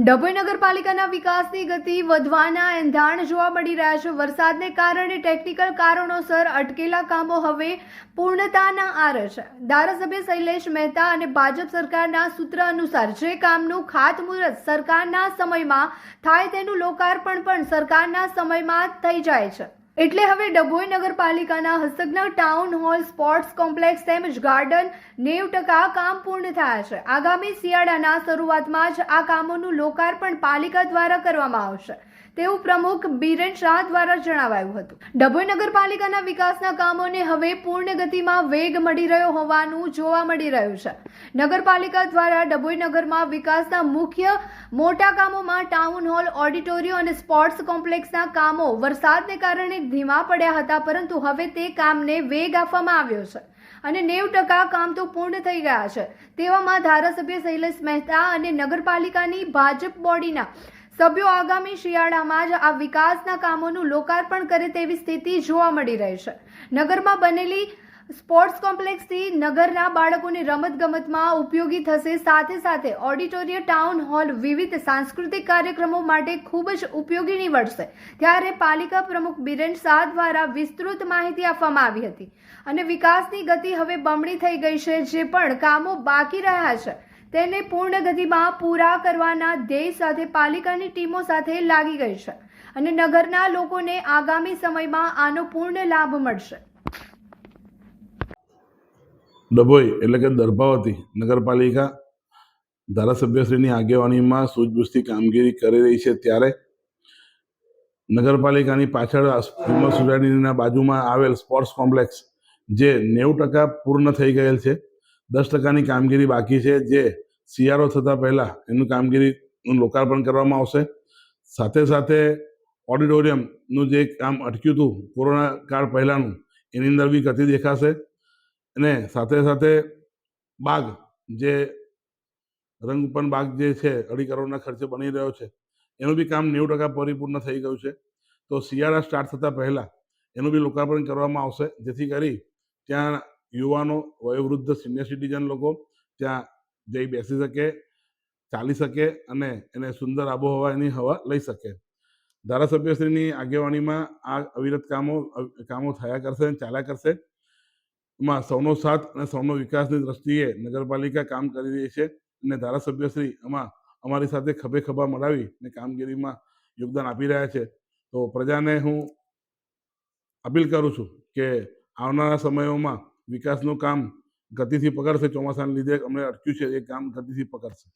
ડભોઈ નગરપાલિકાના વિકાસની ગતિ વધવાના એંધાણ જોવા મળી રહ્યા છે। વરસાદને કારણે ટેકનિકલ કારણોસર અટકેલા કામો હવે પૂર્ણતાના આરે છે। ધારાસભ્ય શૈલેષ મહેતા અને ભાજપ સરકારના સૂત્ર અનુસાર જે કામનું ખાતમુહૂર્ત સરકારના સમયમાં થાય તેનું લોકાર્પણ પણ સરકારના સમયમાં થઈ જાય છે। એટલે હવે ડભોઈ નગરપાલિકાના હસ્તકના ટાઉન હોલ, સ્પોર્ટ્સ કોમ્પ્લેક્સ તેમજ ગાર્ડન 90% કામ પૂર્ણ થયા છે। આગામી શિયાળાના શરૂઆતમાં જ આ કામોનું લોકાર્પણ પાલિકા દ્વારા કરવામાં આવશે તેવું પ્રમુખ બીરેન શાહ દ્વારા જણાવાયું હતું। ડભોઈ નગરપાલિકાના વિકાસના કામોને હવે પૂર્ણ ગતિમાં વેગ મળી રહ્યો હોવાનું જોવા મળી રહ્યું છે। નગરપાલિકા દ્વારા ડભોઈ નગરમાં વિકાસના મુખ્ય મોટા કામોમાં ટાઉન હોલ, ઓડિટોરિયમ અને સ્પોર્ટ્સ કોમ્પ્લેક્સના કામો વરસાદને કારણે ધીમા પડ્યા હતા, પરંતુ હવે તે કામને વેગ આપવામાં આવ્યો છે અને 90% કામ તો પૂર્ણ થઈ ગયા છે। તેવામાં ધારાસભ્ય શૈલેષ મહેતા અને નગરપાલિકાની ભાજપ બોડીના સભ્યો આગામી શિયાળામાં જ આ વિકાસના કામોનું લોકાર્પણ કરે તેવી સ્થિતિ જોવા મળી રહી છે। નગરમાં બનેલી સ્પોર્ટ્સ કોમ્પ્લેક્સથી નગરના બાળકોને રમતગમતમાં ઉપયોગી થશે, સાથે સાથે ઓડિટોરિયમ, ટાઉન હોલ વિવિધ સાંસ્કૃતિક કાર્યક્રમો માટે ખૂબ જ ઉપયોગી નીવડશે। ત્યારે પાલિકા પ્રમુખ બીરેન શાહ દ્વારા વિસ્તૃત માહિતી આપવામાં આવી હતી અને વિકાસની ગતિ હવે બમણી થઈ ગઈ છે। જે પણ કામો બાકી રહ્યા છે તેને પૂર્ણ ગતિમાં પૂરા કરવાના ધ્યેય સાથે પાલિકાની ટીમો સાથે લાગી ગઈ છે અને નગરના લોકોને આગામી સમયમાં આનો પૂર્ણ લાભ મળશે। ડભોઈ એટલે કે દર્ભાવતી નગરપાલિકા ધારાસભ્યશ્રીની આગેવાનીમાં સૂઝબૂછથી કામગીરી કરી રહી છે। ત્યારે નગરપાલિકાની પાછળ ફેમસ સોસાયટીના બાજુમાં આવેલ સ્પોર્ટ્સ કોમ્પ્લેક્સ જે 90% પૂર્ણ થઈ ગયેલ છે, 10%ની કામગીરી બાકી છે, જે શિયાળો થતાં પહેલાં એનું કામગીરીનું લોકાર્પણ કરવામાં આવશે। સાથે સાથે ઓડિટોરિયમનું જે કામ અટક્યું હતું કોરોના કાળ પહેલાંનું, એની અંદર બી ગતિ દેખાશે અને સાથે સાથે બાગ જે રંગપન બાગ જે છે 2.5 કરોડના ખર્ચે બની રહ્યો છે, એનું બી કામ 90% પરિપૂર્ણ થઈ ગયું છે। તો શિયાળા સ્ટાર્ટ થતાં પહેલાં એનું બી લોકાર્પણ કરવામાં આવશે, જેથી કરી ત્યાં યુવાનો, વયોવૃદ્ધ, સિનિયર સિટીઝન લોકો ત્યાં જઈ બેસી શકે, ચાલી શકે અને એને સુંદર આબોહવા એની હવા લઈ શકે। ધારાસભ્યશ્રીની આગેવાનીમાં આ અવિરત કામો થયા કરશે અને ચાલ્યા કરશે। એમાં સૌનો સાથ અને સૌનો વિકાસની દ્રષ્ટિએ નગરપાલિકા કામ કરી રહી છે અને ધારાસભ્યશ્રી એમાં અમારી સાથે ખભે ખભા મળાવી અને કામગીરીમાં યોગદાન આપી રહ્યા છે। તો પ્રજાને હું અપીલ કરું છું કે આવનારા સમયોમાં વિકાસનું કામ ગતિથી પકડશે। ચોમાસાના લીધે અમને અટક્યું છે, એ કામ ગતિથી પકડશે।